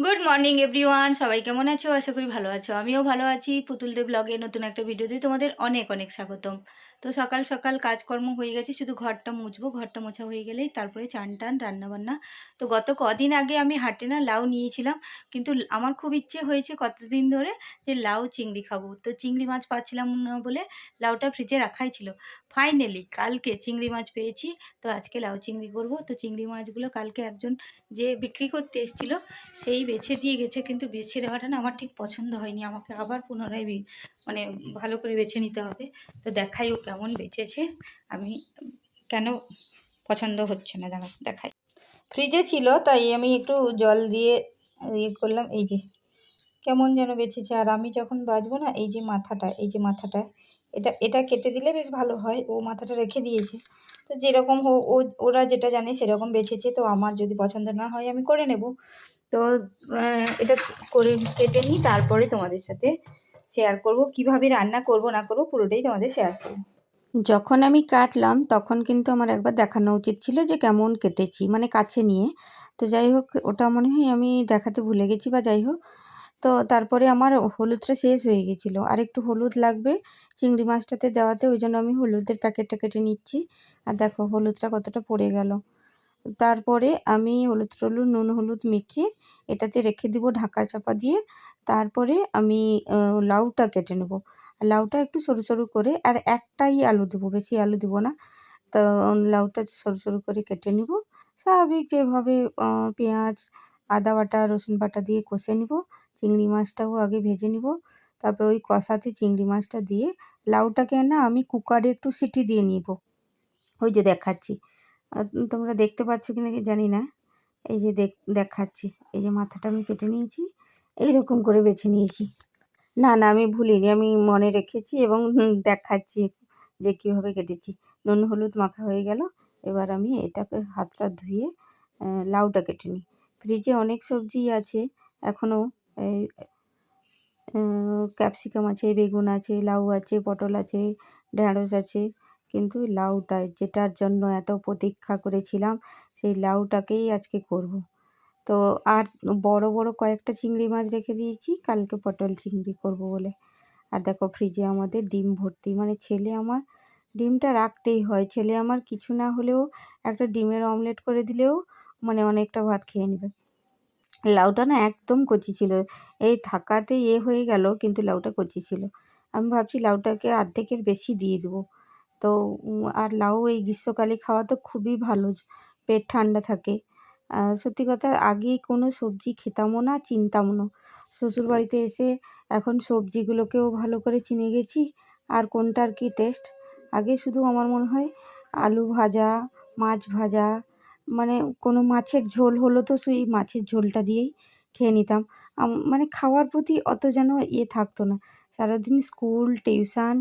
Good morning everyone, সবাই কেমন আছো? আশা করি ভালো আছো। আমিও ভালো আছি। পুতুল দেব ব্লগে নতুন একটা ভিডিওতে তোমাদের অনেক অনেক স্বাগতম। তো সকাল সকাল কাজকর্ম হয়ে গেছে, শুধু ঘরটা মুছবো। ঘরটা মোছা হয়ে গেলেই তারপরে চান টান রান্নাবান্না। তো গত কদিন আগে আমি হাটে না লাউ নিয়েছিলাম, কিন্তু আমার খুব ইচ্ছে হয়েছে কতদিন ধরে যে লাউ চিংড়ি খাবো। তো চিংড়ি মাছ পাচ্ছিলাম না বলে লাউটা ফ্রিজে রাখাই ছিল। ফাইনালি কালকে চিংড়ি মাছ পেয়েছি, তো আজকে লাউ চিংড়ি করব। তো চিংড়ি মাছগুলো কালকে একজন যে বিক্রি করতে এসেছিলো সেই বেছে দিয়ে গেছে, কিন্তু বেছে দেওয়াটা না আমার ঠিক পছন্দ হয়নি। আমাকে আবার পুনরায় মানে ভালো করে বেছে নিতে হবে। তো দেখাই ও কেমন বেছেছে, আমি কেন পছন্দ হচ্ছে না দাঁড়া দেখাই। ফ্রিজে ছিল তাই আমি একটু জল দিয়ে ইয়ে করলাম। এই যে কেমন যেন বেছেছে। আর আমি যখন বাজবো না, এই যে মাথাটা, এই যে মাথাটা, এটা এটা কেটে দিলে বেশ ভালো হয়। ও মাথাটা রেখে দিয়েছে। তো যেরকম ওরা যেটা জানে সেরকম বেছেছে। তো আমার যদি পছন্দ না হয় আমি করে নেব। তো এটা করে কেটে নিই, তারপরে তোমাদের সাথে শেয়ার করব। কিভাবে রান্না করব না করব পুরোটাই তোমাদের শেয়ার করব। যখন আমি কাটলাম তখন কিন্তু আমার একবার দেখানো উচিত ছিল যে কেমন কেটেছি, মানে কাছে নিয়ে। তো যাই হোক, ওটা মনে হয় আমি দেখাতে ভুলে গেছি বা যাই হোক। তো তারপরে আমার হলুদটা শেষ হয়ে গেছিলো, আর একটু হলুদ লাগবে চিংড়ি মাছটাতে দেওয়াতে, ওই জন্য আমি হলুদের প্যাকেটটা কেটে নিচ্ছি। আর দেখো হলুদটা কতটা পড়ে গেল। তারপরে আমি হলুদ টলুদ নুন হলুদ মেখে এটাতে রেখে দিব ঢাকা চাপা দিয়ে। তারপরে আমি লাউটা কেটে নেব। লাউটা একটু সরু সরু করে, আর একটাই আলু দেবো, বেশি আলু দেবো না। তো লাউটা সরু সরু করে কেটে নিব। স্বাভাবিক যেভাবে পেঁয়াজ আদা বাটা রসুন বাটা দিয়ে কষে নিব। চিংড়ি মাছটাও আগে ভেজে নিব। তারপর ওই কষাতে চিংড়ি মাছটা দিয়ে লাউটাকে না আমি কুকারে একটু সিটি দিয়ে নিব। ওই যে দেখাচ্ছি, তোমরা দেখতে পাচ্ছ কি না জানি না। এই যে দেখাচ্ছি, এই যে মাথাটা আমি কেটে নিয়েছি, এইরকম করে বেছে নিয়েছি। না না, আমি ভুলিনি, আমি মনে রেখেছি এবং দেখাচ্ছি যে কীভাবে কেটেছি। নুন হলুদ মাখা হয়ে গেল। এবার আমি এটাকে হাতটা ধুয়ে লাউটা কেটে নিই। ফ্রিজে অনেক সবজি আছে এখনও, এই ক্যাপসিকাম আছে, বেগুন আছে, লাউ আছে, পটল আছে, ঢ্যাঁড়স আছে, কিন্তু লাউটা যেটার জন্য এত প্রতীক্ষা করেছিলাম সেই লাউটাকেই আজকে করব। তো আর বড় বড় কয়েকটা চিংড়ি মাছ রেখে দিয়েছি কালকে পটল চিংড়ি করব বলে। আর দেখো ফ্রিজে আমাদের ডিম ভর্তি, মানে ছেলে আমার ডিমটা রাখতেই হয়। ছেলে আমার কিছু না হলেও একটা ডিমের অমলেট করে দিলেও মানে অনেকটা ভাত খেয়ে নেবে। লাউটা না একদম কচি ছিল, এই থাকাতে হয়ে গেল, কিন্তু লাউটা কচি ছিল। আমি ভাবছি লাউটাকে অর্ধেকের বেশি দিয়ে দেবো। তো আর লাউ এই গ্রীষ্মকালে খাওয়া তো খুবই ভালো, পেট ঠান্ডা থাকে। সত্যি কথা, আগে কোনো সবজি খেতামও না, চিনতামও না। শ্বশুরবাড়িতে এসে এখন সবজিগুলোকেও ভালো করে চিনে গেছি, আর কোনটার কী টেস্ট। আগে শুধু আমার মনে হয় আলু ভাজা, মাছ ভাজা, মানে কোনো মাছের ঝোল হলো তো সেই মাছের ঝোলটা দিয়েই খেয়ে নিতাম। মানে খাওয়ার প্রতি অত যেন থাকতো না। সারাদিন স্কুল টিউশন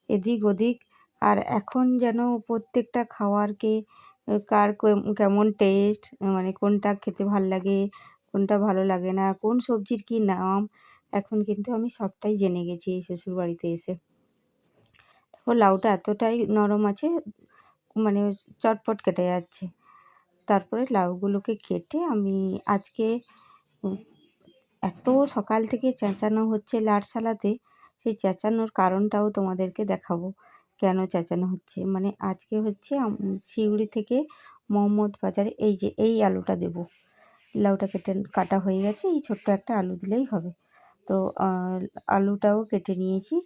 এদিক ওদিক। আর এখন যেন প্রত্যেকটা খাওয়ারকে কার কেমন টেস্ট, মানে কোনটা খেতে ভাল লাগে, কোনটা ভালো লাগে না, কোন সবজির কী নাম, এখন কিন্তু আমি সবটাই জেনে গেছি এই শ্বশুরবাড়িতে এসে। দেখো লাউটা এতটাই নরম আছে, মানে চটপট কেটে যাচ্ছে। তারপরে লাউগুলোকে কেটে আমি আজকে এত সকাল থেকে চেঁচানো হচ্ছে লাটসালাতে, সেই চেঁচানোর কারণটাও তোমাদেরকে দেখাবো কেন চেঁচানো হচ্ছে। মানে আজকে হচ্ছে সিউড়ি থেকে মোহাম্মদ বাজারে এই যে এই আলুটা দেব। লাউটা কাটা হয়ে গেছে, এই ছোট্ট একটা আলু দিলেই হবে। তো আলুটাও কেটে নিয়েছি,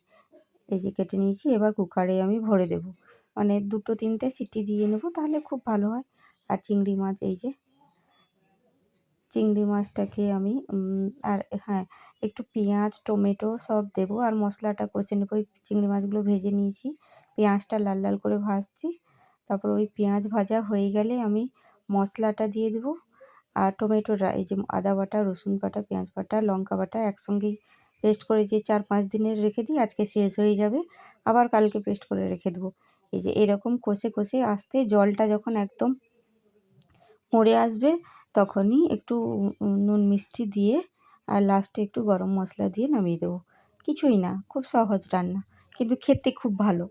এই যে কেটে নিয়েছি। এবার কুকারে আমি ভরে দেব, মানে 2-3টে সিটি দিয়ে নেব, তাহলে খুব ভালো হয়। আর চিংড়ি মাছ, এই যে চিংড়ি মাছটাকে আমি আর হ্যাঁ, একটু পেঁয়াজ টমেটো সব দেবো, আর মশলাটা কষে নেবো। ওই চিংড়ি মাছগুলো ভেজে নিয়েছি, পেঁয়াজটা লাল লাল করে ভাজছি। তারপর ওই পেঁয়াজ ভাজা হয়ে গেলে আমি মশলাটা দিয়ে দেবো। আর টমেটোটা, এই যে আদা বাটা রসুন বাটা পেঁয়াজ বাটা লঙ্কা বাটা একসঙ্গেই পেস্ট করে যে 4-5 দিনের রেখে দিই, আজকে শেষ হয়ে যাবে, আবার কালকে পেস্ট করে রেখে দেবো। এই যে এরকম কষে কষে আসতে জলটা যখন একদম মরে আসবে, তখনই একটু নুন মিষ্টি দিয়ে আর লাস্টে একটু গরম মশলা দিয়ে নামিয়ে দেবো। কিছুই না, খুব সহজ রান্না, কিন্তু খেতে খুব ভালো।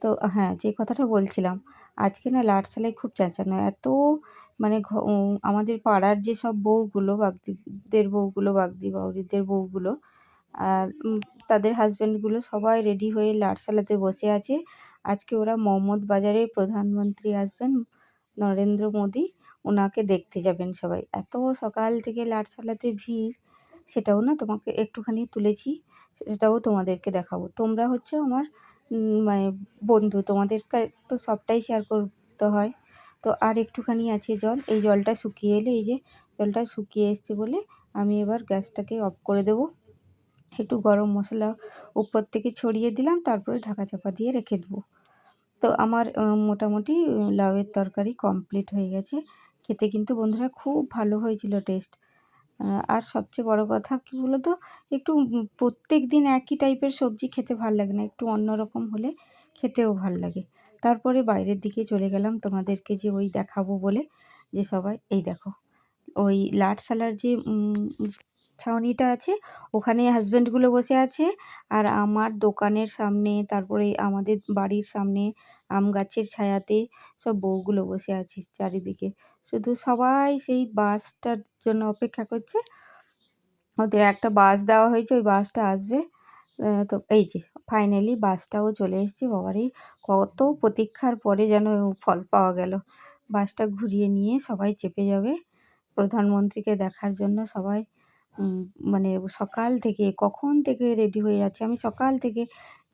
তো হ্যাঁ, যে কথাটা বলছিলাম, আজকে না লাটসালায় খুব চেঁচানো। এত মানে আমাদের পাড়ার যেসব বউগুলো, বাগদিদের বউগুলো, বাগদি বাউরিদের বউগুলো আর তাদের হাসব্যান্ডগুলো সবাই রেডি হয়ে লাটসালাতে বসে আছে। আজকে ওরা মহম্মদ বাজারে প্রধানমন্ত্রী আসবেন, নরেন্দ্র মোদী, ওনাকে দেখতে যাবেন সবাই। এত সকাল থেকে লাটসালাতে ভিড়, সেটাও না তোমাকে একটুখানি তুলেছি, সেটাও তোমাদেরকে দেখাবো। তোমরা হচ্ছে আমার মানে বন্ধু, তোমাদেরকে তো সবটাই শেয়ার করতে হয়। তো আর একটুখানি আছে জল, এই জলটা শুকিয়ে এলে, এই যে জলটা শুকিয়ে এসছে বলে আমি এবার গ্যাসটাকে অফ করে দেবো। একটু গরম মশলা উপর থেকে ছড়িয়ে দিলাম, তারপরে ঢাকা চাপা দিয়ে রেখে দেবো। তো আমার মোটামুটি লাউয়ের তরকারি কমপ্লিট হয়ে গেছে। খেতে কিন্তু বন্ধুরা খুব ভালো হয়েছিল টেস্ট। আর সবচেয়ে বড় কথা কী বলো তো, একটু প্রত্যেক দিন একই টাইপের সবজি খেতে ভাল লাগে না, একটু অন্যরকম হলে খেতেও ভাল লাগে। তারপরে বাইরের দিকে চলে গেলাম তোমাদেরকে যে ওই দেখাবো বলে, যে সবাই এই দেখো ওই লাটসালার যে ছাউনিটা আছে, ওখানে হাজব্যান্ডগুলো বসে আছে। আর আমার দোকানের সামনে, তারপরে আমাদের বাড়ির সামনে আম গাছের ছায়াতে সব বউগুলো বসে আছে চারিদিকে। শুধু সবাই সেই বাসটার জন্য অপেক্ষা করছে। ওদের একটা বাস দেওয়া হয়েছে, ওই বাসটা আসবে। তো এই যে ফাইনালি বাসটাও চলে এসেছে। বাবারে, কত প্রতীক্ষার পরে যেন ফল পাওয়া গেল। বাসটা ঘুরিয়ে নিয়ে সবাই চেপে যাবে প্রধানমন্ত্রীকে দেখার জন্য। সবাই মানে সকাল থেকে, কখন থেকে রেডি হয়ে যাচ্ছে, আমি সকাল থেকে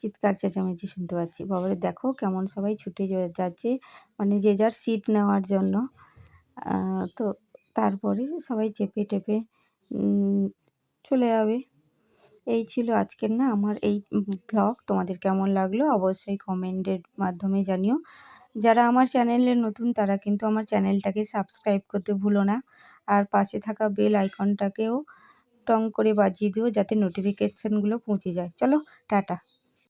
চিৎকার চেঁচামেচি শুনতে পাচ্ছি। বাবারে দেখো কেমন সবাই ছুটে যাচ্ছে, মানে যে যার সিট নেওয়ার জন্য। তো তারপরে সবাই চেপে টেপে চলে যাবে। এই ছিল আজকের না আমার এই ব্লগ। তোমাদের কেমন লাগলো অবশ্যই কমেন্টের মাধ্যমে জানিও। যারা আমার চ্যানেলে নতুন তারা কিন্তু আমার চ্যানেলটাকে সাবস্ক্রাইব করতে ভুলো না। আর পাশে থাকা বেল আইকনটাকেও টং করে বাজিয়ে দিও, যাতে নোটিফিকেশানগুলো পৌঁছে যায়। চলো, টাটা।